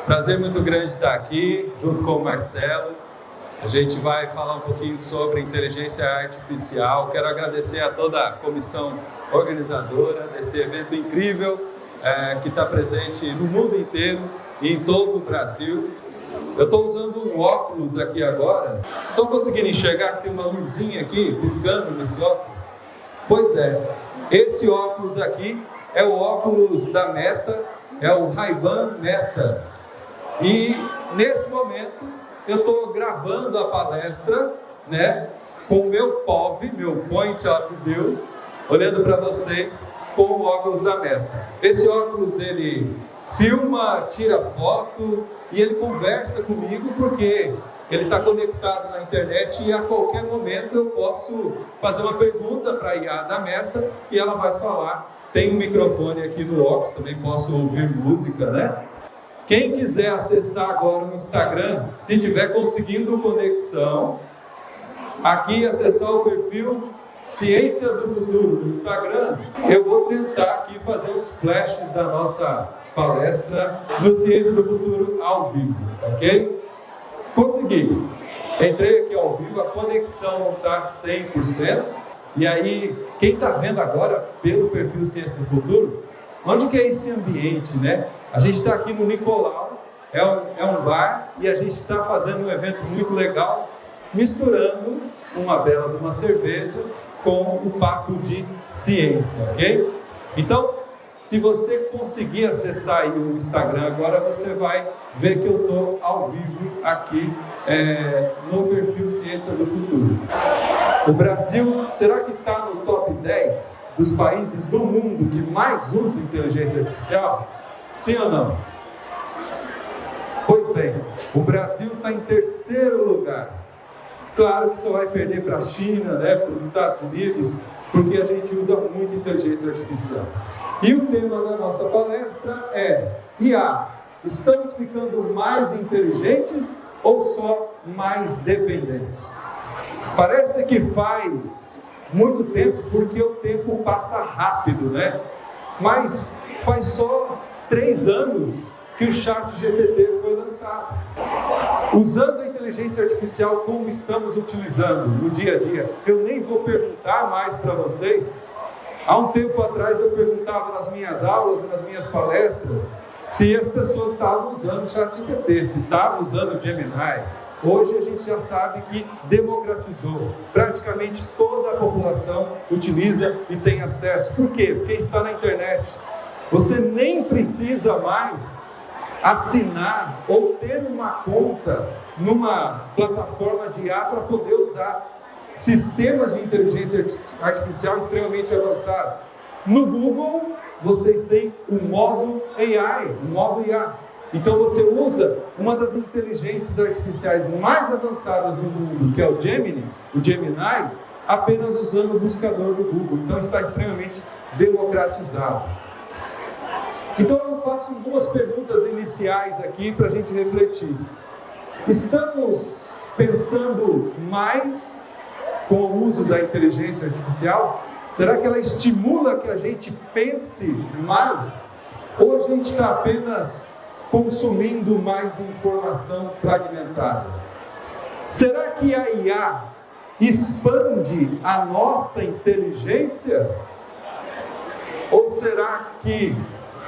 Prazer muito grande estar aqui, junto com o Marcelo. A gente vai falar um pouquinho sobre inteligência artificial. Quero agradecer a toda a comissão organizadora desse evento incrível que está presente no mundo inteiro e em todo o Brasil. Eu estou usando um óculos aqui agora. Estão conseguindo enxergar que tem uma luzinha aqui piscando nesse óculos? Pois é, esse óculos aqui é o óculos da Meta, é o Ray-Ban Meta. E nesse momento eu estou gravando a palestra, com o meu POV, meu Point of View, olhando para vocês com o óculos da Meta. Esse óculos ele filma, tira foto e ele conversa comigo porque ele está conectado na internet e a qualquer momento eu posso fazer uma pergunta para a IA da Meta e ela vai falar. Tem um microfone aqui no óculos, também posso ouvir música, Quem quiser acessar agora o Instagram, se tiver conseguindo conexão, aqui acessar o perfil Ciência do Futuro no Instagram, eu vou tentar aqui fazer os flashes da nossa palestra do Ciência do Futuro ao vivo, ok? Consegui. Entrei aqui ao vivo, a conexão não está 100%. E aí, quem está vendo agora pelo perfil Ciência do Futuro, onde que é esse ambiente, A gente está aqui no Nicolau, é um bar, e a gente está fazendo um evento muito legal, misturando uma bela de uma cerveja com o papo de ciência, ok? Então, se você conseguir acessar aí o Instagram agora, você vai ver que eu estou ao vivo aqui no perfil Ciência do Futuro. O Brasil, será que está no top 10 dos países do mundo que mais usa inteligência artificial? Sim ou não? Pois bem, o Brasil está em terceiro lugar. Claro que só vai perder para a China, para os Estados Unidos, porque a gente usa muito inteligência artificial. E o tema da nossa palestra é: IA, estamos ficando mais inteligentes ou só mais dependentes? Parece que faz muito tempo, porque o tempo passa rápido, Mas faz só 3 anos que o ChatGPT foi lançado. Usando a inteligência artificial como estamos utilizando no dia a dia, eu nem vou perguntar mais para vocês. Há um tempo atrás eu perguntava nas minhas aulas e nas minhas palestras se as pessoas estavam usando o ChatGPT, se estavam usando o Gemini. Hoje a gente já sabe que democratizou. Praticamente toda a população utiliza e tem acesso. Por quê? Porque está na internet. Você nem precisa mais assinar ou ter uma conta numa plataforma de IA para poder usar sistemas de inteligência artificial extremamente avançados. No Google, vocês têm o modo AI, o modo IA. Então você usa uma das inteligências artificiais mais avançadas do mundo, que é o Gemini, apenas usando o buscador do Google. Então está extremamente democratizado. Então eu faço 2 perguntas iniciais aqui para a gente refletir. Estamos pensando mais com o uso da inteligência artificial? Será que ela estimula que a gente pense mais? Ou a gente está apenas consumindo mais informação fragmentada? Será que a IA expande a nossa inteligência? Ou será que,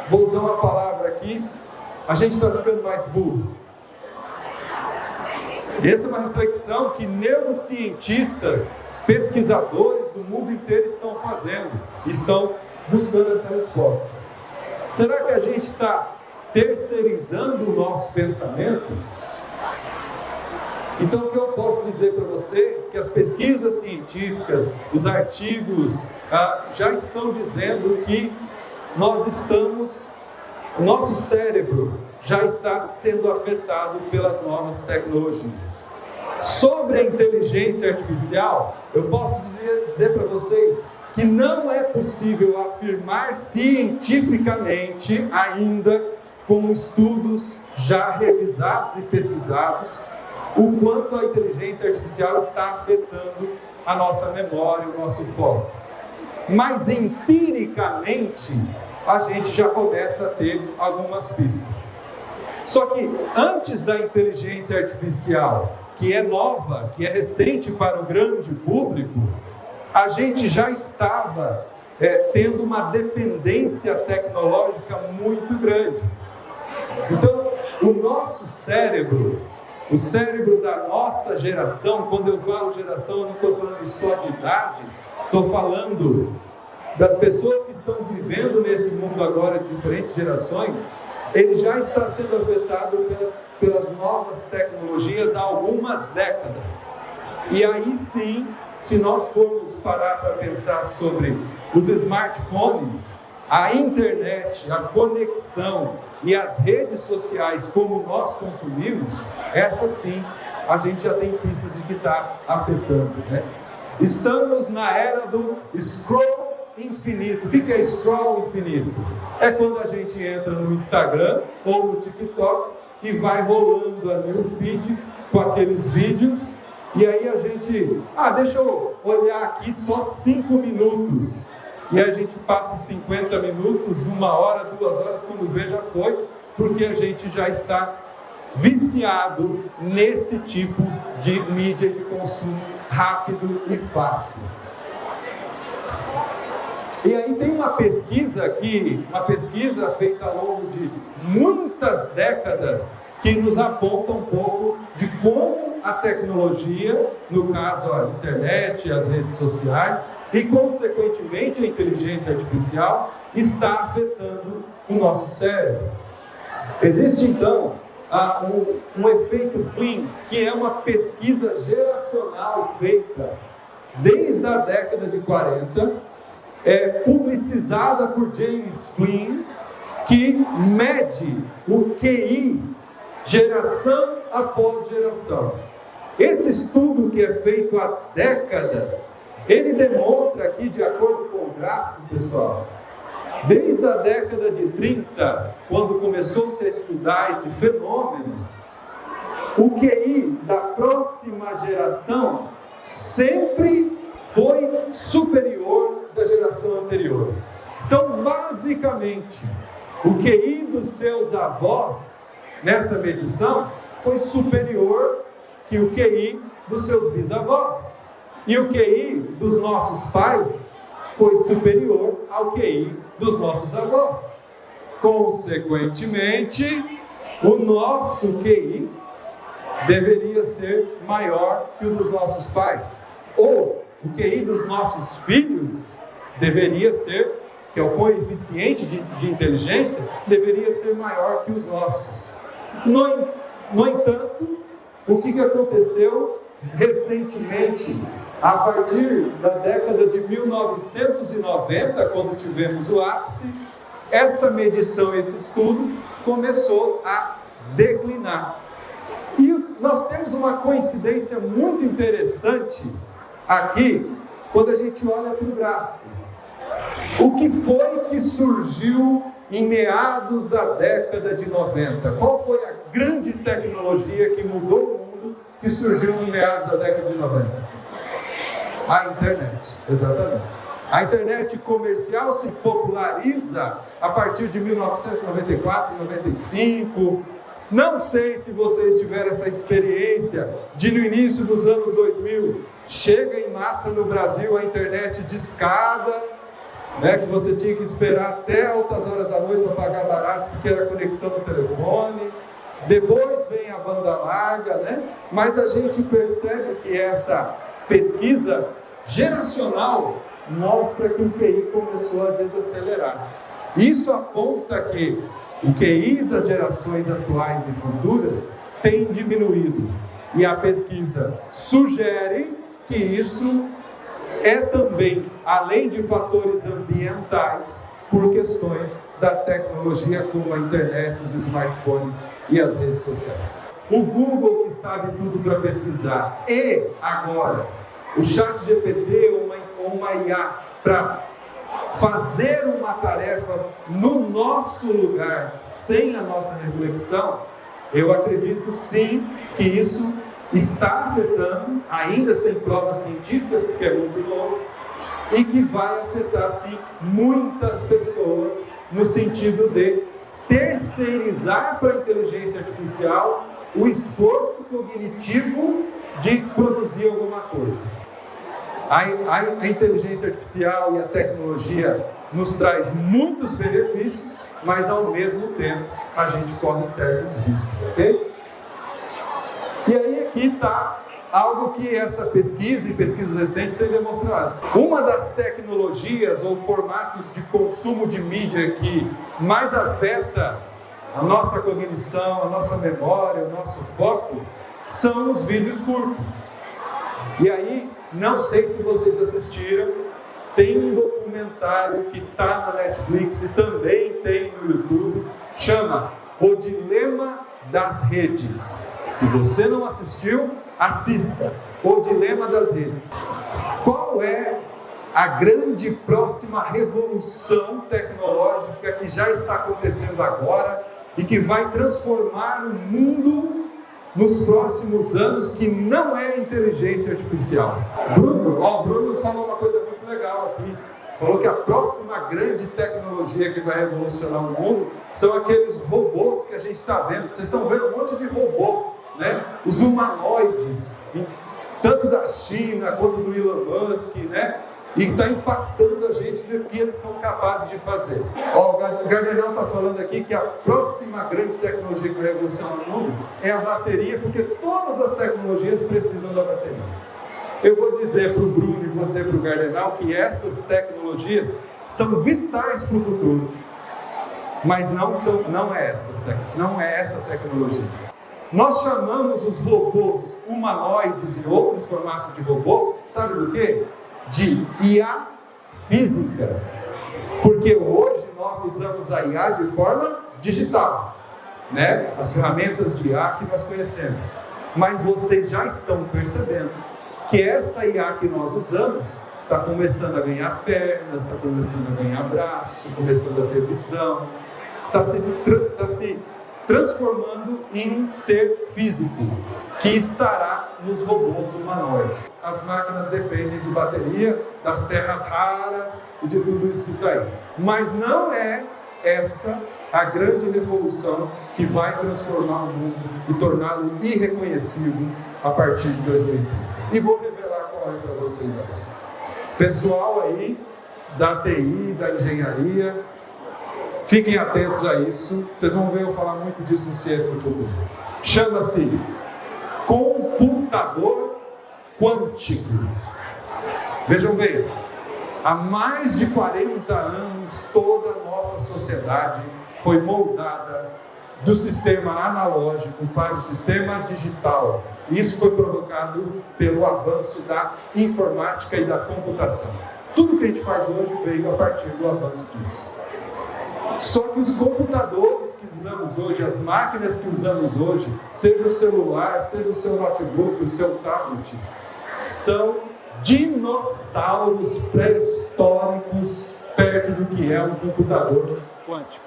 vou usar uma palavra aqui, a gente está ficando mais burro? Essa é uma reflexão que neurocientistas, pesquisadores do mundo inteiro estão fazendo, estão buscando essa resposta. Será que a gente está terceirizando o nosso pensamento? Então, o que eu posso dizer para você é que as pesquisas científicas, os artigos, já estão dizendo que o nosso cérebro já está sendo afetado pelas novas tecnologias. Sobre a inteligência artificial, eu posso dizer para vocês que não é possível afirmar cientificamente ainda, com estudos já revisados e pesquisados, o quanto a inteligência artificial está afetando a nossa memória, o nosso foco. Mas empiricamente, a gente já começa a ter algumas pistas. Só que antes da inteligência artificial, que é nova, que é recente para o grande público, a gente já estava tendo uma dependência tecnológica muito grande. Então, o nosso cérebro, o cérebro da nossa geração, quando eu falo geração, eu não estou falando só de idade, estou falando das pessoas que estão vivendo nesse mundo agora, de diferentes gerações, ele já está sendo afetado pelas novas tecnologias há algumas décadas. E aí sim, se nós formos parar para pensar sobre os smartphones, a internet, a conexão e as redes sociais como nós consumimos, essa sim, a gente já tem pistas de que está afetando, né? Estamos na era do scroll infinito. O que é scroll infinito? É quando a gente entra no Instagram ou no TikTok e vai rolando ali o feed com aqueles vídeos, e aí a gente, deixa eu olhar aqui só 5 minutos, e a gente passa 50 minutos, 1 hora, 2 horas, quando vê já foi, porque a gente já está viciado nesse tipo de mídia de consumo rápido e fácil. E aí tem uma pesquisa aqui, uma pesquisa feita ao longo de muitas décadas, que nos aponta um pouco de como a tecnologia, no caso a internet, as redes sociais e consequentemente a inteligência artificial, está afetando o nosso cérebro. Existe então um efeito Flynn, que é uma pesquisa geracional feita desde a década de 40, publicizada por James Flynn, que mede o QI geração após geração. Esse estudo, que é feito há décadas, ele demonstra aqui, de acordo com o gráfico, pessoal, desde a década de 30, quando começou-se a estudar esse fenômeno, o QI da próxima geração sempre foi superior da geração anterior. Então, basicamente, o QI dos seus avós, nessa medição, foi superior que o QI dos seus bisavós. E o QI dos nossos pais foi superior ao QI dos nossos avós. Consequentemente, o nosso QI deveria ser maior que o dos nossos pais. Ou o QI dos nossos filhos deveria ser, que é o coeficiente de inteligência, deveria ser maior que os nossos. No entanto, o que aconteceu recentemente, a partir da década de 1990, quando tivemos o ápice, essa medição, esse estudo, começou a declinar. E nós temos uma coincidência muito interessante aqui, quando a gente olha para o gráfico. O que foi que surgiu em meados da década de 90? Qual foi a grande tecnologia que mudou o mundo, que surgiu em meados da década de 90? A internet, exatamente. A internet comercial se populariza a partir de 1994, 95. Não sei se vocês tiveram essa experiência de, no início dos anos 2000, chega em massa no Brasil a internet discada, que você tinha que esperar até altas horas da noite para pagar barato, porque era conexão no telefone. Depois vem a banda larga, Mas a gente percebe que essa pesquisa geracional mostra que o QI começou a desacelerar. Isso aponta que o QI das gerações atuais e futuras tem diminuído. E a pesquisa sugere que isso é também, além de fatores ambientais, por questões da tecnologia como a internet, os smartphones e as redes sociais. O Google, que sabe tudo para pesquisar, e agora o ChatGPT ou uma IA para fazer uma tarefa no nosso lugar, sem a nossa reflexão, eu acredito sim que isso está afetando, ainda sem provas científicas, porque é muito novo, e que vai afetar sim muitas pessoas, no sentido de terceirizar para a inteligência artificial o esforço cognitivo de produzir alguma coisa. A inteligência artificial e a tecnologia nos traz muitos benefícios, mas ao mesmo tempo a gente corre certos riscos, ok? E aí aqui está algo que essa pesquisa e pesquisas recentes têm demonstrado. Uma das tecnologias ou formatos de consumo de mídia que mais afeta a nossa cognição, a nossa memória, o nosso foco, são os vídeos curtos. E aí, não sei se vocês assistiram, tem um documentário que está na Netflix e também tem no YouTube, chama O Dilema das Redes. Se você não assistiu, assista. O Dilema das Redes. Qual é a grande próxima revolução tecnológica que já está acontecendo agora e que vai transformar o mundo nos próximos anos, que não é inteligência artificial? O Bruno falou uma coisa muito legal aqui. Falou que a próxima grande tecnologia que vai revolucionar o mundo são aqueles robôs que a gente está vendo. Vocês estão vendo um monte de robô, né? Os humanoides, tanto da China quanto do Elon Musk, né? E está impactando a gente no que eles são capazes de fazer. O Gardenal está falando aqui que a próxima grande tecnologia que vai revolucionar o mundo é a bateria, porque todas as tecnologias precisam da bateria. Eu vou dizer para o Bruno e vou dizer para o Gardenal que essas tecnologias são vitais para o futuro, mas não é essa tecnologia. Nós chamamos os robôs humanoides e outros formatos de robô, sabe do quê? De IA física, porque hoje nós usamos a IA de forma digital, né? As ferramentas de IA que nós conhecemos, mas vocês já estão percebendo que essa IA que nós usamos está começando a ganhar pernas, está começando a ganhar braço, começando a ter visão, está se transformando em um ser físico que estará nos robôs humanoides. As máquinas dependem de bateria, das terras raras e de tudo isso que está aí. Mas não é essa a grande revolução que vai transformar o mundo e torná-lo irreconhecível a partir de 2030. E vou revelar qual é para vocês agora. Pessoal aí da TI, da engenharia, fiquem atentos a isso. Vocês vão ver eu falar muito disso no Ciência do Futuro. Chama-se computador quântico. Vejam bem, há mais de 40 anos toda a nossa sociedade foi moldada do sistema analógico para o sistema digital. Isso foi provocado pelo avanço da informática e da computação. Tudo que a gente faz hoje veio a partir do avanço disso. Só que os computadores que usamos hoje, as máquinas que usamos hoje, seja o celular, seja o seu notebook, o seu tablet, são dinossauros pré-históricos perto do que é um computador quântico.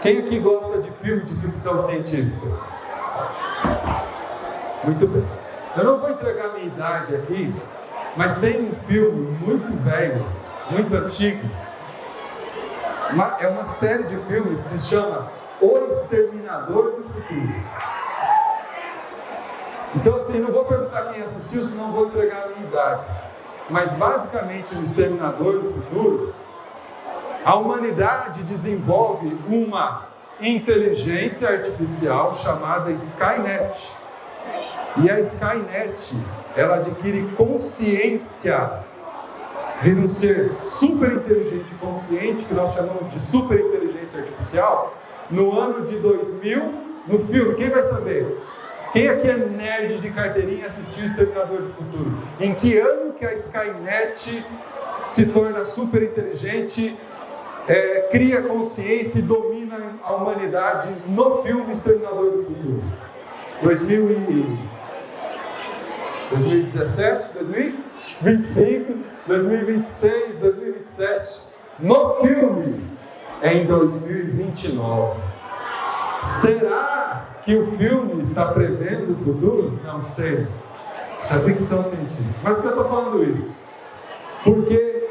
Quem aqui gosta de filme de ficção científica? Muito bem. Eu não vou entregar a minha idade aqui, mas tem um filme muito velho, muito antigo. É uma série de filmes que se chama O Exterminador do Futuro. Então assim, não vou perguntar quem assistiu, senão vou entregar a minha idade. Mas basicamente no Exterminador do Futuro, a humanidade desenvolve uma inteligência artificial chamada Skynet. E a Skynet, ela adquire consciência, vira um ser super inteligente e consciente, que nós chamamos de super inteligência artificial, no ano de 2000, no filme. Quem vai saber? Quem aqui é nerd de carteirinha e assistiu o Exterminador do Futuro? Em que ano que a Skynet se torna super inteligente, cria consciência e domina a humanidade no filme Exterminador do Futuro? 2017, 2025, 2026, 2027. No filme é em 2029. Será que o filme está prevendo o futuro? Não sei. Isso é ficção científica. Mas por que eu estou falando isso? Porque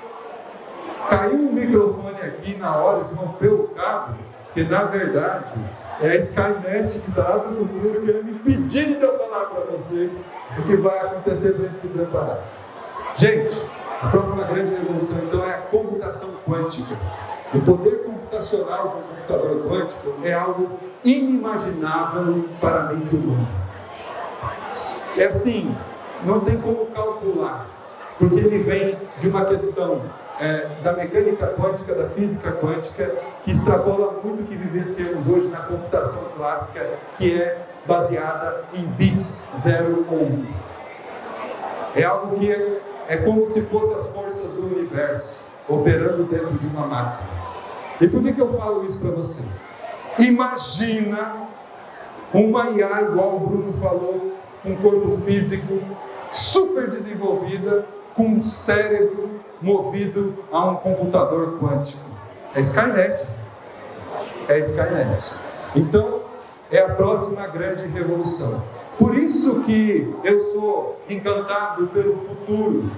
caiu um microfone aqui na hora, se rompeu o cabo, que na verdade é a Skynet que está lá do futuro querendo impedir de eu falar para vocês o que vai acontecer para a gente se preparar. Gente, a próxima grande revolução então é a computação quântica. O poder computacional de um computador quântico é algo inimaginável para a mente humana. É assim, não tem como calcular, porque ele vem de uma questão da mecânica quântica, da física quântica, que extrapola muito o que vivenciamos hoje na computação clássica, que é baseada em bits 0 ou 1. É algo que é como se fossem as forças do universo operando dentro de uma máquina. E por que eu falo isso para vocês? Imagina uma IA igual o Bruno falou, com um corpo físico super desenvolvida, com um cérebro movido a um computador quântico. É Skynet. É Skynet. Então, é a próxima grande revolução. Por isso que eu sou encantado pelo futuro.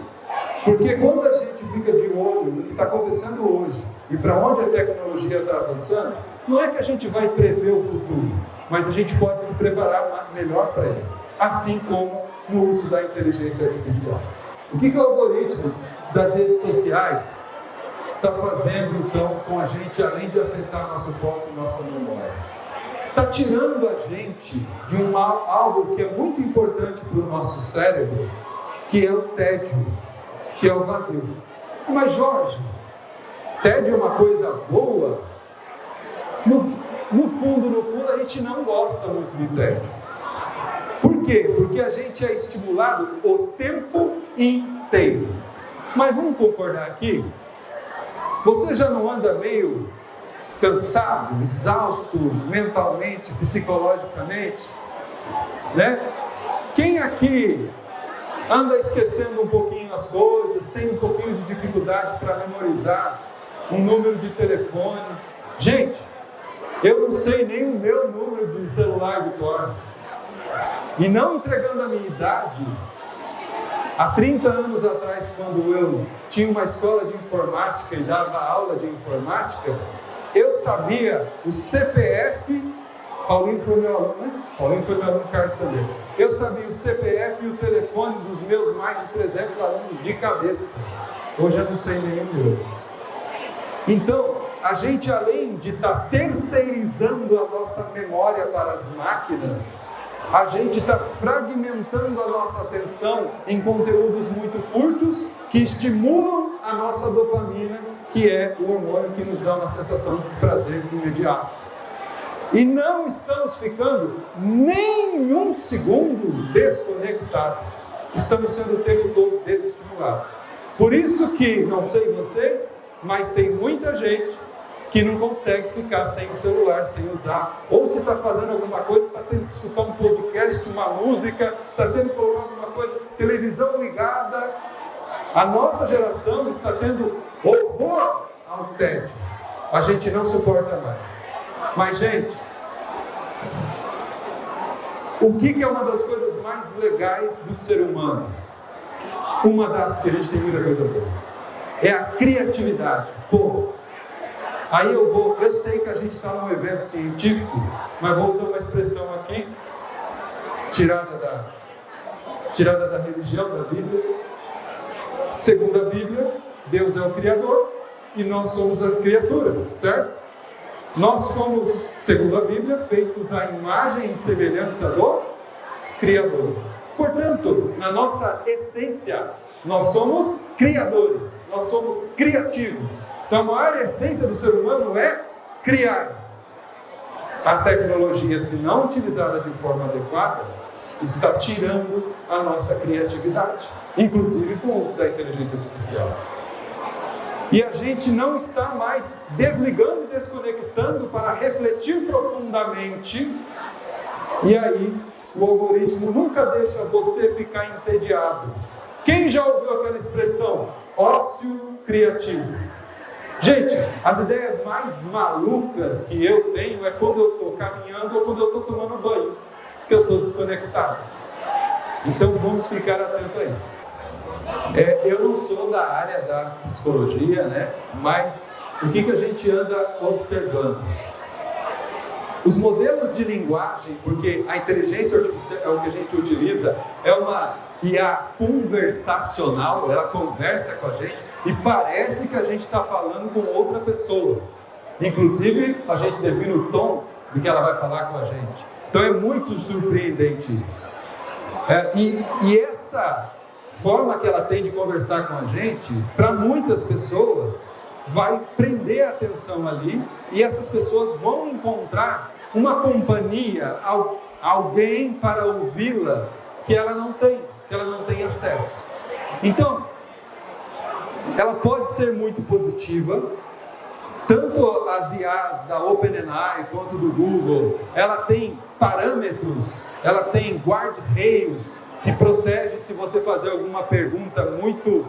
Porque quando a gente fica de olho no que está acontecendo hoje e para onde a tecnologia está avançando, não é que a gente vai prever o futuro, mas a gente pode se preparar melhor para ele. Assim como no uso da inteligência artificial. O que o algoritmo das redes sociais está fazendo então com a gente, além de afetar nosso foco e nossa memória? Está tirando a gente de algo que é muito importante para o nosso cérebro, que é o tédio, que é o vazio. Mas Jorge, tédio é uma coisa boa? No fundo, a gente não gosta muito de tédio. Por quê? Porque a gente é estimulado o tempo inteiro. Mas vamos concordar aqui? Você já não anda meio cansado, exausto mentalmente, psicologicamente? Né? Quem aqui anda esquecendo um pouquinho as coisas, tem um pouquinho de dificuldade para memorizar um número de telefone? Gente, eu não sei nem o meu número de celular de cor. E não entregando a minha idade, há 30 anos atrás, quando eu tinha uma escola de informática e dava aula de informática, eu sabia o CPF, Paulinho foi meu aluno, né? Paulinho foi meu aluno, Carlos também. Eu sabia o CPF e o telefone dos meus mais de 300 alunos de cabeça. Hoje eu não sei nenhum meu. Então, a gente, além de estar terceirizando a nossa memória para as máquinas, a gente está fragmentando a nossa atenção em conteúdos muito curtos que estimulam a nossa dopamina, que é o hormônio que nos dá uma sensação de prazer imediato. E não estamos ficando nem um segundo desconectados. Estamos sendo o tempo todo desestimulados. Por isso que, não sei vocês, mas tem muita gente que não consegue ficar sem o celular, sem usar. Ou se está fazendo alguma coisa, está tendo que escutar um podcast, uma música, está tendo que colocar alguma coisa, televisão ligada. A nossa geração está tendo horror ao tédio. A gente não suporta mais. Mas, gente, o que é uma das coisas mais legais do ser humano? Uma das, porque a gente tem muita coisa boa, é a criatividade. Pô, aí eu sei que a gente está num evento científico, mas vou usar uma expressão aqui, tirada da religião, da Bíblia. Segundo a Bíblia, Deus é o Criador e nós somos a criatura, certo? Nós fomos, segundo a Bíblia, feitos à imagem e semelhança do Criador. Portanto, na nossa essência, nós somos criadores, nós somos criativos. Então, a maior essência do ser humano é criar. A tecnologia, se não utilizada de forma adequada, está tirando a nossa criatividade, inclusive com o uso da inteligência artificial. E a gente não está mais desligando e desconectando para refletir profundamente. E aí, o algoritmo nunca deixa você ficar entediado. Quem já ouviu aquela expressão? Ócio criativo. Gente, as ideias mais malucas que eu tenho é quando eu estou caminhando ou quando eu estou tomando banho, que eu estou desconectado. Então vamos ficar atentos a isso. Eu não sou da área da psicologia, né? Mas o que a gente anda observando? Os modelos de linguagem, porque a inteligência artificial é o que a gente utiliza, é uma IA conversacional, ela conversa com a gente e parece que a gente está falando com outra pessoa. Inclusive, a gente define o tom do que ela vai falar com a gente. Então é muito surpreendente isso. E essa forma que ela tem de conversar com a gente, para muitas pessoas, vai prender a atenção ali, e essas pessoas vão encontrar uma companhia, alguém para ouvi-la, que ela não tem acesso. Então, ela pode ser muito positiva, tanto as IAs da OpenAI quanto do Google, ela tem parâmetros, ela tem guardrails que protegem se você fazer alguma pergunta muito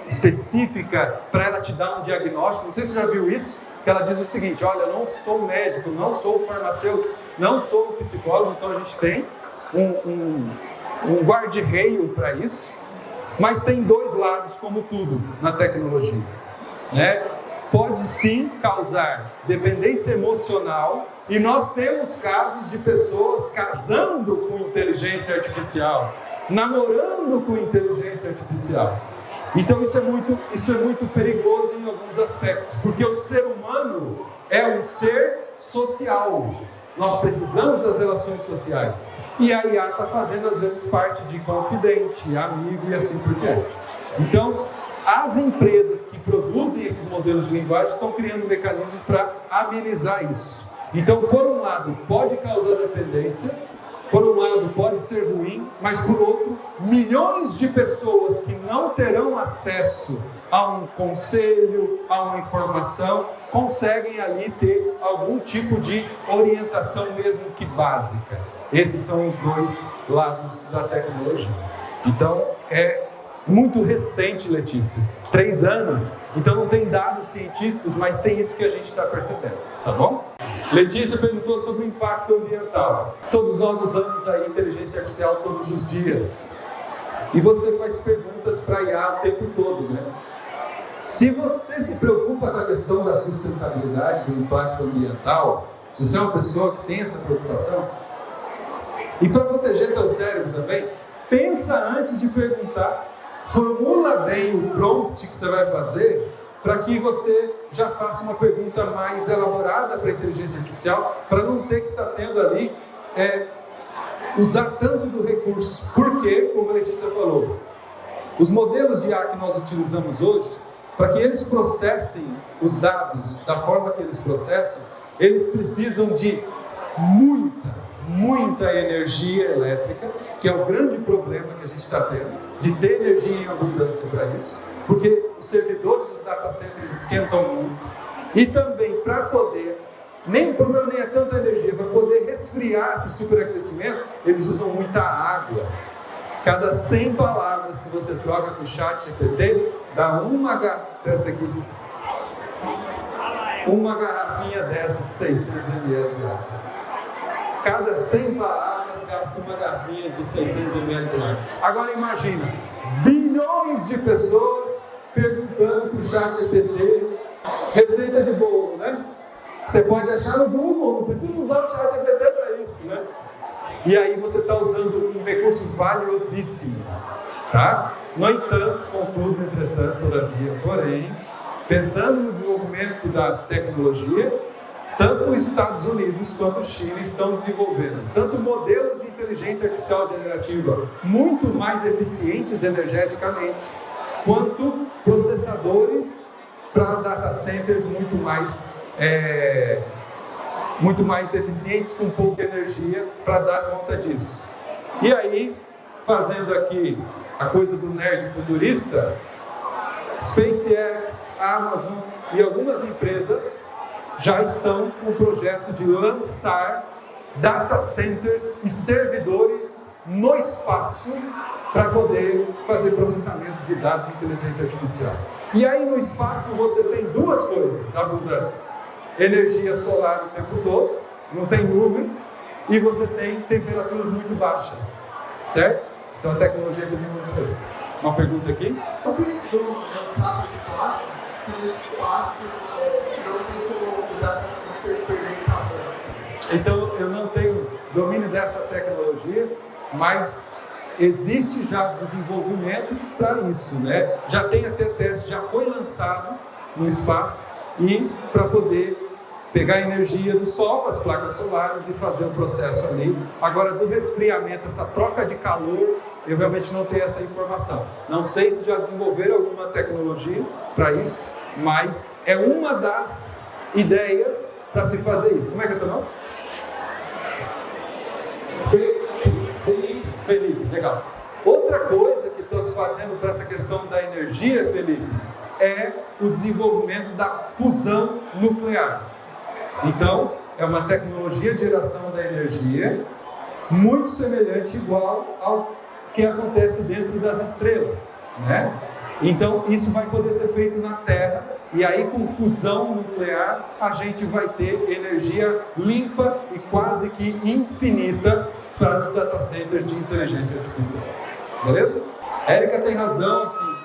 específica para ela te dar um diagnóstico. Não sei se você já viu isso, que ela diz o seguinte: olha, eu não sou médico, não sou farmacêutico, não sou psicólogo, então a gente tem um guardrail para isso, mas tem dois lados, como tudo na tecnologia, né? Pode sim causar dependência emocional, e nós temos casos de pessoas casando com inteligência artificial, namorando com inteligência artificial. Então isso é muito perigoso em alguns aspectos, porque o ser humano é um ser social. Nós precisamos das relações sociais. E a IA está fazendo, às vezes, parte de confidente, amigo e assim por diante. Então, as empresas que produzem esses modelos de linguagem estão criando mecanismos para amenizar isso. Então, por um lado, pode causar dependência, por um lado, pode ser ruim, mas por outro, milhões de pessoas que não terão acesso a um conselho, a uma informação, conseguem ali ter algum tipo de orientação, mesmo que básica. Esses são os dois lados da tecnologia. Então, é muito recente, Letícia, 3 anos, então não tem dados científicos, mas tem isso que a gente está percebendo, tá bom? Letícia perguntou sobre o impacto ambiental. Todos nós usamos a inteligência artificial todos os dias, e você faz perguntas para a IA o tempo todo, né? Se você se preocupa com a questão da sustentabilidade, do impacto ambiental, se você é uma pessoa que tem essa preocupação, e para proteger teu cérebro também, pensa antes de perguntar. Formula bem o prompt que você vai fazer para que você já faça uma pergunta mais elaborada para a inteligência artificial, para não ter que estar tendo ali, usar tanto do recurso. Porque, como a Letícia falou, os modelos de IA que nós utilizamos hoje, para que eles processem os dados da forma que eles processam, eles precisam de muita energia elétrica, que é o grande problema que a gente está tendo, de ter energia em abundância para isso, porque os servidores dos data centers esquentam muito, e também para poder, o problema nem é tanta energia, para poder resfriar esse superaquecimento, eles usam muita água. Cada 100 palavras que você troca com o chat GPT, dá uma garrafinha dessa de 600 ml de água. Cada 100 palavras gasta uma garrafinha de 600 ml de água. Agora imagina, bilhões de pessoas perguntando para o chat GPT receita de bolo, né? Você pode achar no Google, não precisa usar o chat GPT para isso, né? E aí você está usando um recurso valiosíssimo, tá? No entanto, contudo, entretanto, todavia, porém, pensando no desenvolvimento da tecnologia, tanto os Estados Unidos quanto a China estão desenvolvendo tanto modelos de inteligência artificial generativa muito mais eficientes energeticamente, quanto processadores para data centers muito mais eficientes, com pouca energia, para dar conta disso. E aí, fazendo aqui a coisa do nerd futurista, SpaceX, Amazon e algumas empresas já estão com o projeto de lançar data centers e servidores no espaço para poder fazer processamento de dados de inteligência artificial. E aí no espaço você tem duas coisas abundantes: energia solar o tempo todo, não tem nuvem, e você tem temperaturas muito baixas, certo? Então a tecnologia que desenvolveu isso. Uma pergunta aqui? Por que eles vão lançar para o espaço, se no espaço não tem como o data center perder tamanho? Então eu não tenho domínio dessa tecnologia, mas existe já desenvolvimento para isso, né? Já tem até teste, já foi lançado no espaço e para poder pegar a energia do sol, as placas solares e fazer o processo ali. Agora do resfriamento, essa troca de calor, eu realmente não tenho essa informação. Não sei se já desenvolveram alguma tecnologia para isso, mas é uma das ideias para se fazer isso. Como é que é o teu nome? Felipe, legal. Outra coisa que estão se fazendo para essa questão da energia, Felipe, é o desenvolvimento da fusão nuclear. Então, é uma tecnologia de geração da energia muito semelhante, igual ao que acontece dentro das estrelas, né? Então, isso vai poder ser feito na Terra, e aí com fusão nuclear, a gente vai ter energia limpa e quase que infinita para os data centers de inteligência artificial. Beleza? Érica tem razão, assim,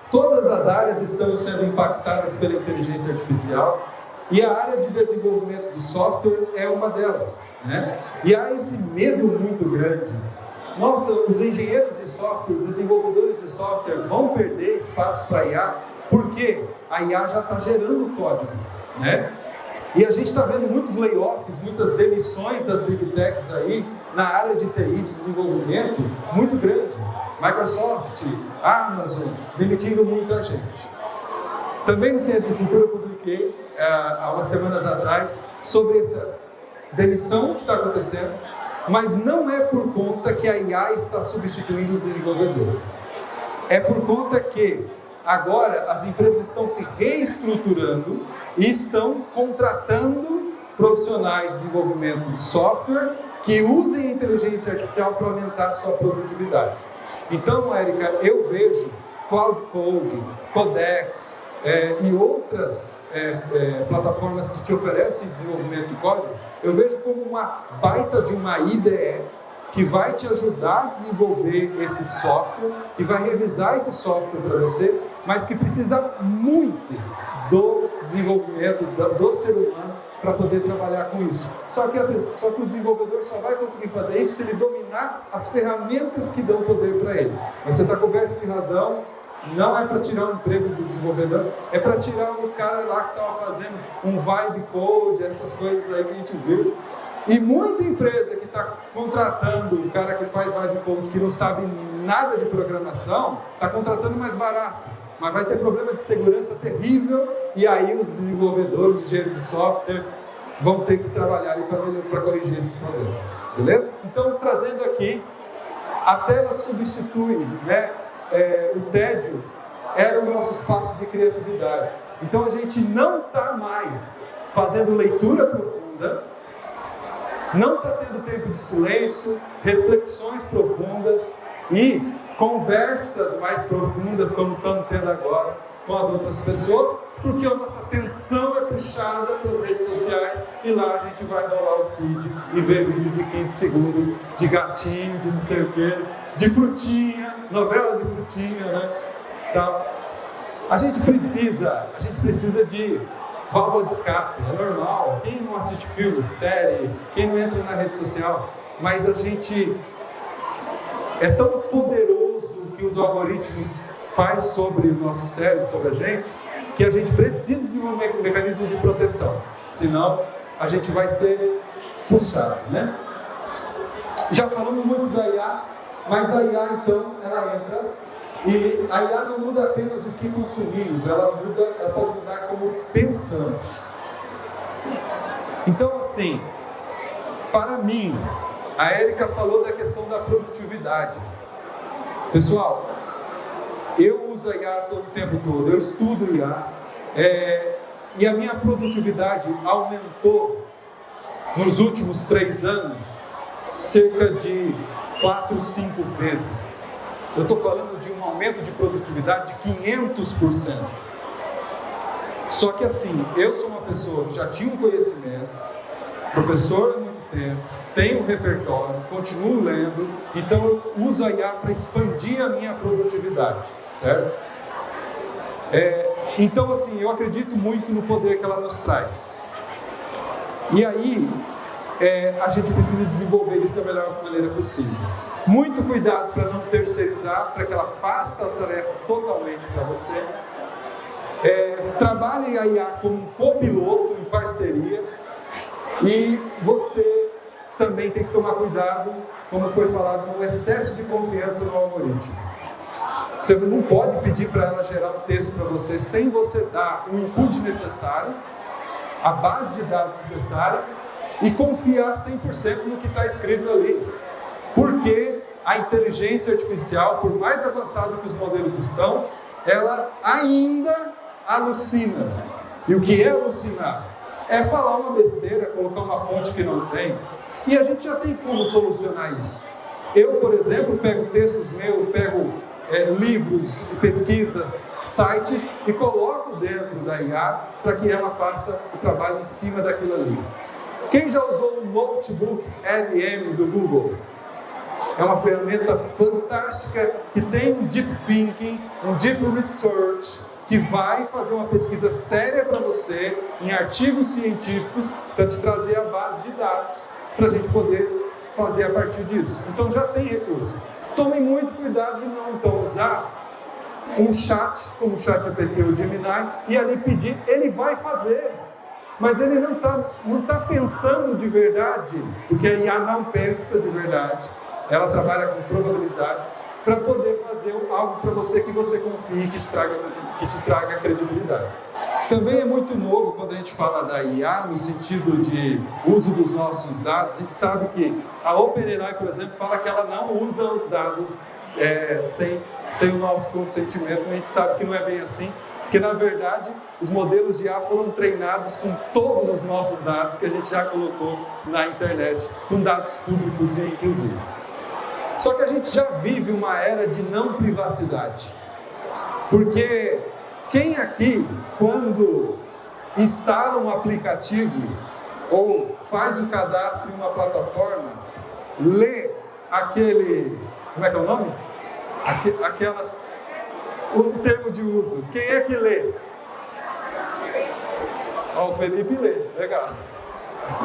todas as áreas estão sendo impactadas pela inteligência artificial, e a área de desenvolvimento de software é uma delas, né? E há esse medo muito grande. Nossa, os engenheiros de software, os desenvolvedores de software vão perder espaço para a IA, porque a IA já está gerando código, né? E a gente está vendo muitos layoffs, muitas demissões das Big Techs aí, na área de TI, de desenvolvimento, muito grande. Microsoft, Amazon, demitindo muita gente. Também no Ciência do Futuro eu publiquei, há umas semanas atrás, sobre essa demissão que está acontecendo, mas não é por conta que a IA está substituindo os desenvolvedores. É por conta que agora as empresas estão se reestruturando e estão contratando profissionais de desenvolvimento de software que usem a inteligência artificial para aumentar a sua produtividade. Então, Érica, eu vejo Cloud Code, Codex e outras plataformas que te oferecem desenvolvimento de código, eu vejo como uma baita de uma IDE que vai te ajudar a desenvolver esse software, que vai revisar esse software para você, mas que precisa muito do desenvolvimento do ser humano para poder trabalhar com isso. Só que o desenvolvedor só vai conseguir fazer isso se ele dominar as ferramentas que dão poder para ele. Mas você está coberto de razão, não é para tirar o emprego do desenvolvedor, é para tirar o cara lá que estava fazendo um vibe code, essas coisas aí que a gente viu. E muita empresa que está contratando o cara que faz vibe code, que não sabe nada de programação, está contratando mais barato, mas vai ter problema de segurança terrível, e aí os desenvolvedores, os engenheiros de software, vão ter que trabalhar para corrigir esses problemas, beleza? Então, trazendo aqui, a tela substitui, né? O tédio era o nosso espaço de criatividade. Então, a gente não está mais fazendo leitura profunda, não está tendo tempo de silêncio, reflexões profundas e conversas mais profundas, como estamos tendo agora com as outras pessoas, porque a nossa atenção é puxada para as redes sociais e lá a gente vai rolar o feed e ver vídeo de 15 segundos de gatinho, de não sei o que, de frutinha, novela de frutinha, né? Então, a gente precisa de válvula de escape, é normal. Quem não assiste filme, série, quem não entra na rede social, mas a gente é tão poderoso o que os algoritmos faz sobre o nosso cérebro, sobre a gente, que a gente precisa desenvolver um mecanismo de proteção, senão a gente vai ser puxado, né? Já falamos muito da IA, mas a IA então, ela entra e a IA não muda apenas o que consumimos, ela pode mudar como pensamos. Então assim, para mim, a Érica falou da questão da produtividade. Pessoal, eu uso a IA todo o tempo todo, eu estudo IA, e a minha produtividade aumentou nos últimos 3 anos cerca de 4, 5 vezes. Eu estou falando de um aumento de produtividade de 500%. Só que assim, eu sou uma pessoa que já tinha um conhecimento, professor há muito tempo, tenho um repertório, continuo lendo, então eu uso a IA para expandir a minha produtividade, certo? Então assim, eu acredito muito no poder que ela nos traz. E aí, a gente precisa desenvolver isso da melhor maneira possível. Muito cuidado para não terceirizar, para que ela faça a tarefa totalmente para você. Trabalhe a IA como um copiloto em parceria, e você também tem que tomar cuidado, como foi falado, no excesso de confiança no algoritmo. Você não pode pedir para ela gerar um texto para você sem você dar o input necessário, a base de dados necessária, e confiar 100% no que está escrito ali. Porque a inteligência artificial, por mais avançada que os modelos estão, ela ainda alucina. E o que é alucinar? É falar uma besteira, colocar uma fonte que não tem. E a gente já tem como solucionar isso. Eu, por exemplo, pego textos meus, pego livros, pesquisas, sites e coloco dentro da IA para que ela faça o trabalho em cima daquilo ali. Quem já usou o Notebook LM do Google? É uma ferramenta fantástica que tem um Deep Thinking, um Deep Research, que vai fazer uma pesquisa séria para você em artigos científicos para te trazer a base de dados para a gente poder fazer a partir disso. Então já tem recurso. Tomem muito cuidado de não então usar um chat como o ChatGPT ou o Gemini e ali pedir, ele vai fazer. Mas ele não tá pensando de verdade, porque a IA não pensa de verdade. Ela trabalha com probabilidade para poder fazer algo para você que você confie, que te traga credibilidade. Também é muito novo quando a gente fala da IA no sentido de uso dos nossos dados. A gente sabe que a OpenAI, por exemplo, fala que ela não usa os dados sem o nosso consentimento. A gente sabe que não é bem assim, porque na verdade os modelos de IA foram treinados com todos os nossos dados que a gente já colocou na internet, com dados públicos inclusive. Só que a gente já vive uma era de não privacidade, porque quem aqui, quando instala um aplicativo ou faz o cadastro em uma plataforma, lê aquele, como é que é o nome? O termo de uso, quem é que lê? O Felipe lê, legal.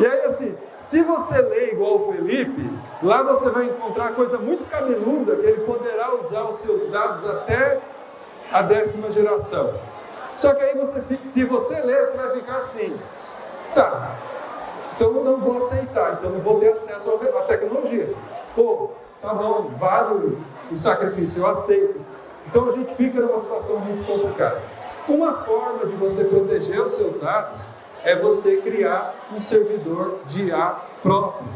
E aí assim, se você lê igual o Felipe, lá você vai encontrar coisa muito cabeluda, que ele poderá usar os seus dados até a 10ª geração. Só que aí se você ler, você vai ficar assim, tá, então eu não vou aceitar, então não vou ter acesso à tecnologia. Pô, tá bom, vale o sacrifício, eu aceito. Então a gente fica numa situação muito complicada. Uma forma de você proteger os seus dados é você criar um servidor de IA próprio.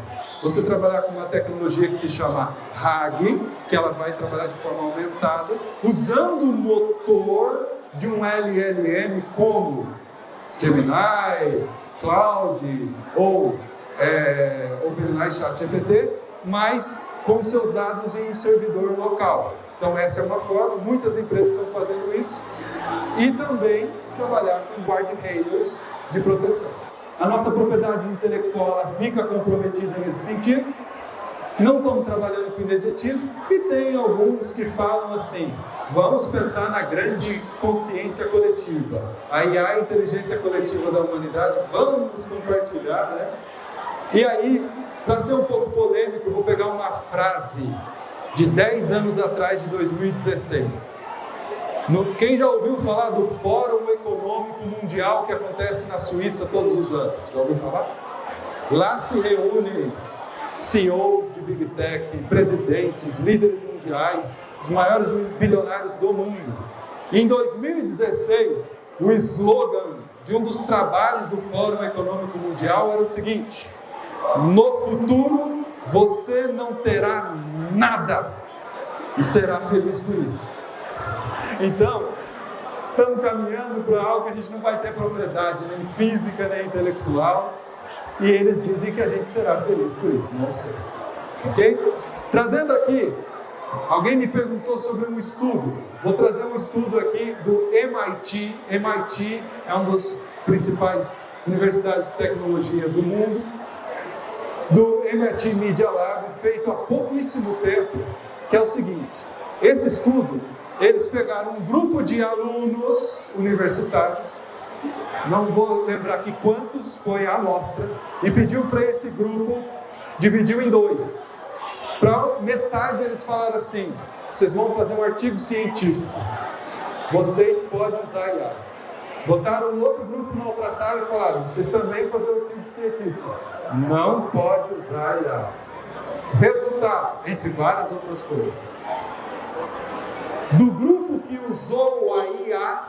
Você trabalhar com uma tecnologia que se chama RAG, que ela vai trabalhar de forma aumentada, usando o motor de um LLM como Gemini, Cloud ou OpenAI ChatGPT, mas com seus dados em um servidor local. Então essa é uma forma, muitas empresas estão fazendo isso, e também trabalhar com guardrails de proteção. A nossa propriedade intelectual ela fica comprometida nesse sentido, não estão trabalhando com imediatismo, e tem alguns que falam assim, vamos pensar na grande consciência coletiva, a IA, a inteligência coletiva da humanidade, vamos compartilhar, né? E aí, para ser um pouco polêmico, eu vou pegar uma frase de 10 anos atrás, de 2016. Quem já ouviu falar do Fórum Econômico Mundial que acontece na Suíça todos os anos? Já ouviu falar? Lá se reúnem CEOs de Big Tech, presidentes, líderes mundiais, os maiores bilionários do mundo. E em 2016, o slogan de um dos trabalhos do Fórum Econômico Mundial era o seguinte: no futuro, você não terá nada e será feliz por isso. Então, estamos caminhando para algo que a gente não vai ter propriedade, nem física, nem intelectual, e eles dizem que a gente será feliz por isso, não sei. Ok? Trazendo aqui, alguém me perguntou sobre um estudo, vou trazer um estudo aqui do MIT. MIT é uma das principais universidades de tecnologia do mundo, do MIT Media Lab, feito há pouquíssimo tempo, que é o seguinte: esse estudo, eles pegaram um grupo de alunos universitários não vou lembrar aqui quantos foi a amostra, e pediu para esse grupo, dividiu em 2. Para metade eles falaram assim: vocês vão fazer um artigo científico, vocês podem usar IA. Botaram um outro grupo na outra sala e falaram: vocês também vão fazer um artigo científico, não pode usar IA. Resultado, entre várias outras coisas, do grupo que usou a IA,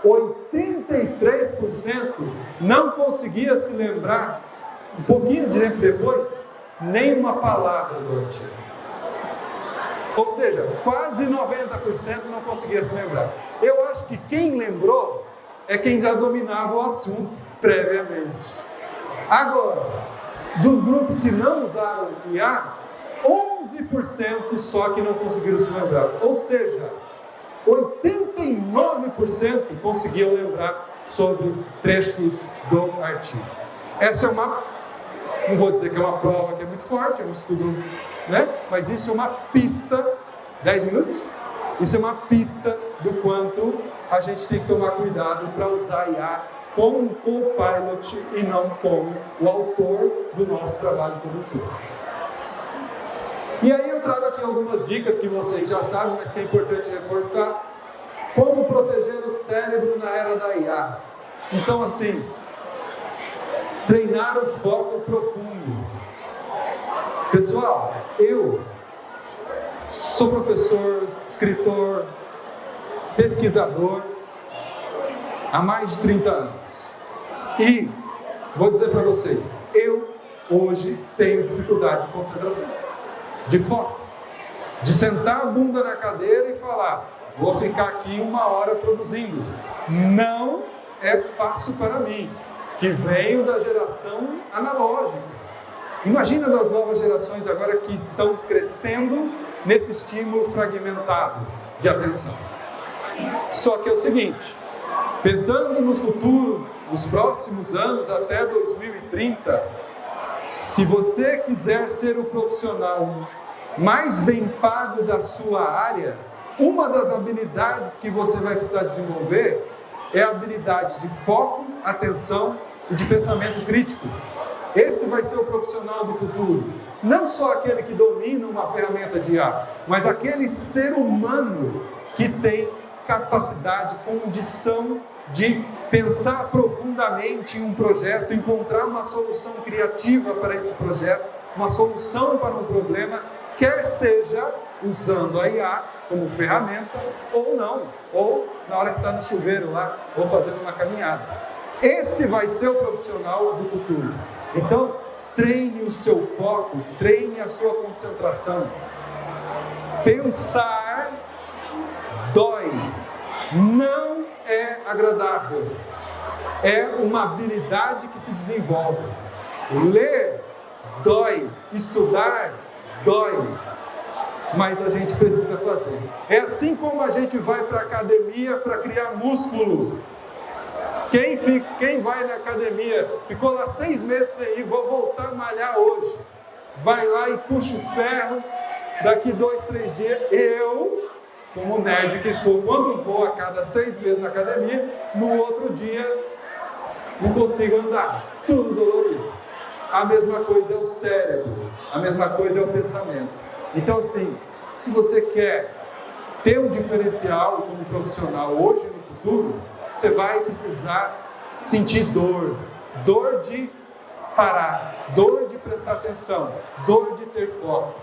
83% não conseguia se lembrar, um pouquinho de tempo depois, nem uma palavra do artigo. Ou seja, quase 90% não conseguia se lembrar. Eu acho que quem lembrou é quem já dominava o assunto previamente. Agora, dos grupos que não usaram IA, 11% só que não conseguiram se lembrar. Ou seja, 89% conseguiam lembrar sobre trechos do artigo. Essa é uma, não vou dizer que é uma prova que é muito forte, é um estudo, né? Mas isso é uma pista, 10 minutos? Isso é uma pista do quanto a gente tem que tomar cuidado para usar IA como um co-pilot e não como o autor do nosso trabalho como todo. E aí eu trago aqui algumas dicas que vocês já sabem, mas que é importante reforçar. Como proteger o cérebro na era da IA. Então, assim, treinar o foco profundo. Pessoal, eu sou professor, escritor, pesquisador há mais de 30 anos. E vou dizer para vocês, eu hoje tenho dificuldade de concentração, de foco, de sentar a bunda na cadeira e falar: vou ficar aqui 1 hora produzindo. Não é fácil para mim, que venho da geração analógica. Imagina das novas gerações agora que estão crescendo nesse estímulo fragmentado de atenção. Só que é o seguinte, pensando no futuro, nos próximos anos até 2030, se você quiser ser o profissional mais bem pago da sua área, uma das habilidades que você vai precisar desenvolver é a habilidade de foco, atenção e de pensamento crítico. Esse vai ser o profissional do futuro. Não só aquele que domina uma ferramenta de IA, mas aquele ser humano que tem capacidade, condição de pensar profundamente em um projeto, encontrar uma solução criativa para esse projeto, uma solução para um problema, quer seja usando a IA como ferramenta ou não, ou na hora que está no chuveiro lá, ou fazendo uma caminhada. Esse vai ser o profissional do futuro. Então, treine o seu foco, treine a sua concentração. Pensar dói, não é agradável, é uma habilidade que se desenvolve. Ler dói, estudar dói, mas a gente precisa fazer. É assim como a gente vai para a academia para criar músculo. Quem vai na academia, ficou lá 6 meses sem ir, vou voltar a malhar hoje. Vai lá e puxa o ferro, daqui 2, 3 dias, eu, como nerd que sou, quando vou a cada 6 meses na academia, no outro dia não consigo andar, tudo dolorido. A mesma coisa é o cérebro, a mesma coisa é o pensamento. Então, assim, se você quer ter um diferencial como profissional hoje e no futuro, você vai precisar sentir dor, dor de parar, dor de prestar atenção, dor de ter foco.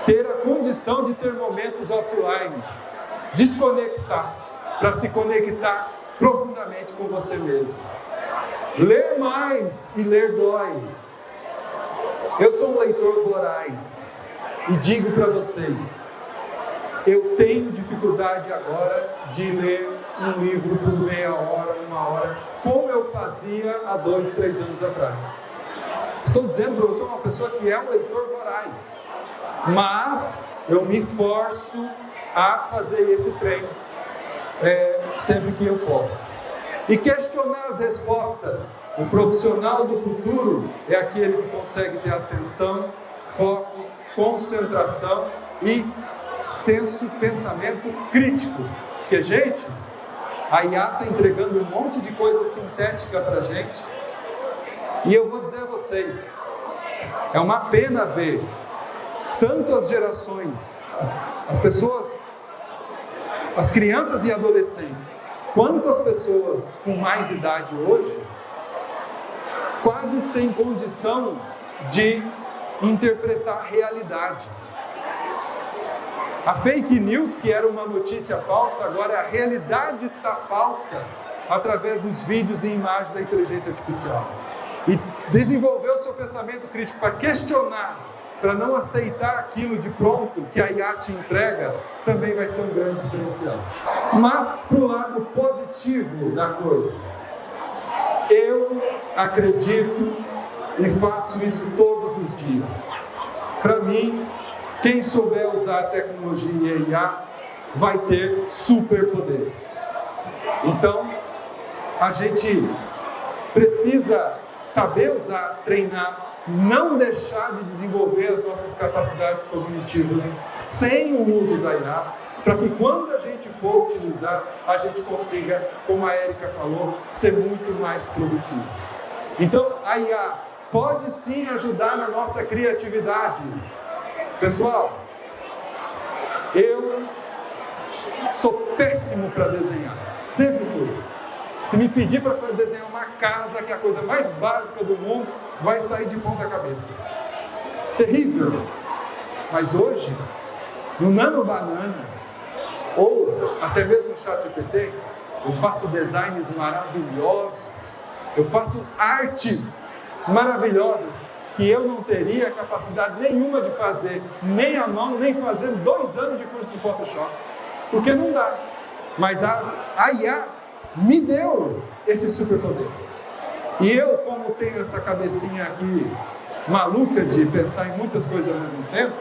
Ter a condição de ter momentos offline, desconectar, para se conectar profundamente com você mesmo. Ler mais e ler dói. Eu sou um leitor voraz e digo para vocês, eu tenho dificuldade agora de ler um livro por meia hora, 1 hora, como eu fazia há 2, 3 anos atrás. Estou dizendo para você, uma pessoa que é um leitor voraz, mas eu me forço a fazer esse treino sempre que eu posso. E questionar as respostas. O profissional do futuro é aquele que consegue ter atenção, foco, concentração e senso, pensamento crítico. Porque, gente, A IA está entregando um monte de coisa sintética para a gente. E eu vou dizer a vocês, é uma pena ver tanto as gerações, as pessoas, as crianças e adolescentes, quanto as pessoas com mais idade hoje, quase sem condição de interpretar a realidade. A fake news, que era uma notícia falsa, agora a realidade está falsa através dos vídeos e imagens da inteligência artificial. E desenvolver o seu pensamento crítico para questionar, para não aceitar aquilo de pronto que a IA te entrega, também vai ser um grande diferencial. Mas para o lado positivo da coisa, eu acredito e faço isso todos os dias. Para mim, quem souber usar a tecnologia e a IA vai ter superpoderes. Então, a gente precisa saber usar, treinar, não deixar de desenvolver as nossas capacidades cognitivas sem o uso da IA, para que quando a gente for utilizar, a gente consiga, como a Érica falou, ser muito mais produtivo. Então, a IA pode sim ajudar na nossa criatividade. Pessoal, eu sou péssimo para desenhar, sempre fui. Se me pedir para desenhar uma casa, que é a coisa mais básica do mundo, vai sair de ponta cabeça. Terrível. Mas hoje, no Nano Banana, ou até mesmo no ChatGPT, eu faço designs maravilhosos, eu faço artes maravilhosas, que eu não teria capacidade nenhuma de fazer, nem à mão, nem fazendo 2 anos de curso de Photoshop, porque não dá. Mas a IA me deu esse superpoder. E eu, como tenho essa cabecinha aqui maluca de pensar em muitas coisas ao mesmo tempo,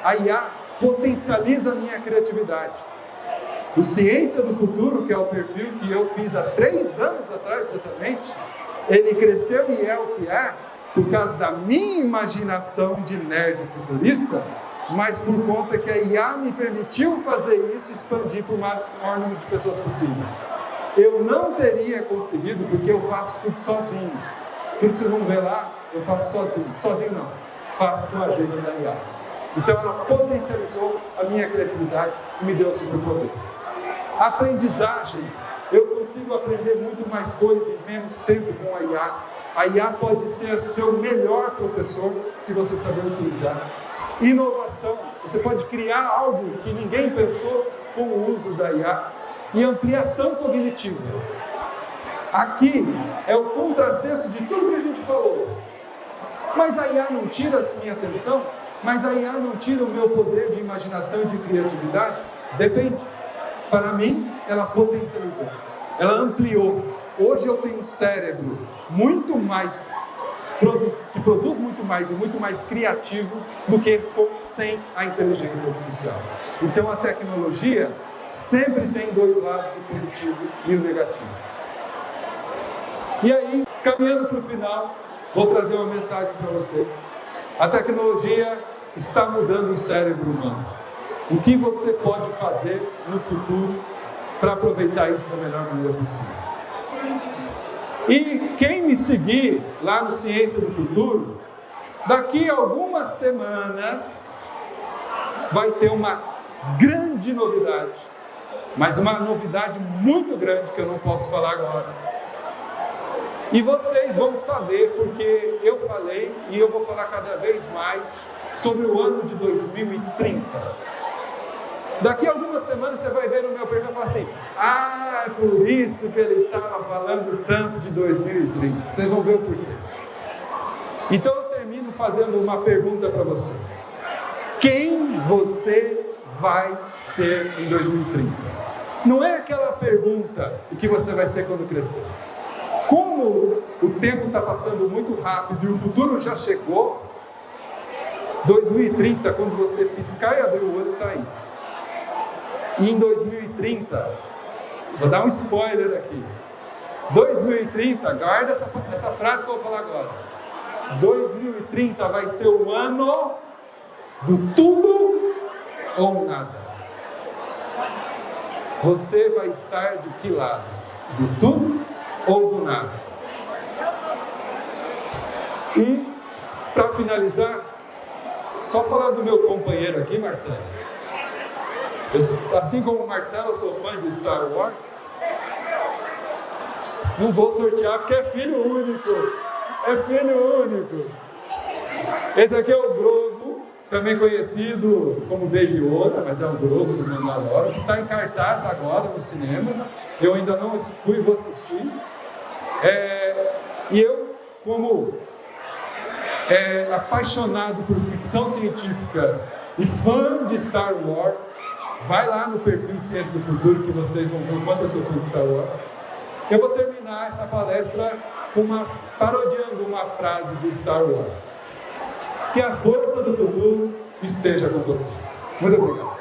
a IA potencializa a minha criatividade. O Ciência do Futuro, que é o perfil que eu fiz há 3 anos atrás exatamente, ele cresceu e é o que é, por causa da minha imaginação de nerd futurista, mas por conta que a IA me permitiu fazer isso e expandir para o maior número de pessoas possíveis. Eu não teria conseguido, porque eu faço tudo sozinho. Tudo que vocês vão ver lá, eu faço sozinho. Sozinho não, faço com a ajuda da IA. Então ela potencializou a minha criatividade e me deu superpoderes. Aprendizagem, eu consigo aprender muito mais coisas em menos tempo com a IA. A IA pode ser o seu melhor professor, se você saber utilizar. Inovação, você pode criar algo que ninguém pensou com o uso da IA. E ampliação cognitiva. Aqui é o contrassenso de tudo que a gente falou. Mas a IA não tira a minha atenção? Mas a IA não tira o meu poder de imaginação e de criatividade? Depende. Para mim, ela potencializou. Ela ampliou. Hoje eu tenho um cérebro muito mais, que produz muito mais e muito mais criativo do que sem a inteligência artificial. Então a tecnologia sempre tem 2 lados, o positivo e o negativo. E aí, caminhando para o final, vou trazer uma mensagem para vocês. A tecnologia está mudando o cérebro humano. O que você pode fazer no futuro para aproveitar isso da melhor maneira possível? E quem me seguir lá no Ciência do Futuro, daqui a algumas semanas vai ter uma grande novidade. Mas uma novidade muito grande que eu não posso falar agora. E vocês vão saber, porque eu falei e eu vou falar cada vez mais sobre o ano de 2030. Daqui a algumas semanas você vai ver no meu perfil e falar assim: ah, é por isso que ele estava falando tanto de 2030. Vocês vão ver o porquê. Então eu termino fazendo uma pergunta para vocês. Quem você vai ser em 2030? Não é aquela pergunta, o que você vai ser quando crescer. Como o tempo está passando muito rápido e o futuro já chegou, 2030, quando você piscar e abrir o olho, está aí. E em 2030, vou dar um spoiler aqui. 2030, guarda essa frase que eu vou falar agora. 2030 vai ser o ano do tudo ou nada. Você vai estar de que lado? Do tudo ou do nada? E, para finalizar, só falar do meu companheiro aqui, Marcelo. Assim como o Marcelo, eu sou fã de Star Wars. Não vou sortear porque é filho único. É filho único. Esse aqui é o Grogu, também conhecido como Baby Yoda, mas é o Grogu do Mandalorian, que está em cartaz agora nos cinemas. Eu ainda não fui e vou assistir. E eu, como apaixonado por ficção científica e fã de Star Wars, vai lá no perfil Ciência do Futuro que vocês vão ver o quanto eu sou fã de Star Wars. Eu vou terminar essa palestra parodiando uma frase de Star Wars. Que a força do futuro esteja com você. Muito obrigado.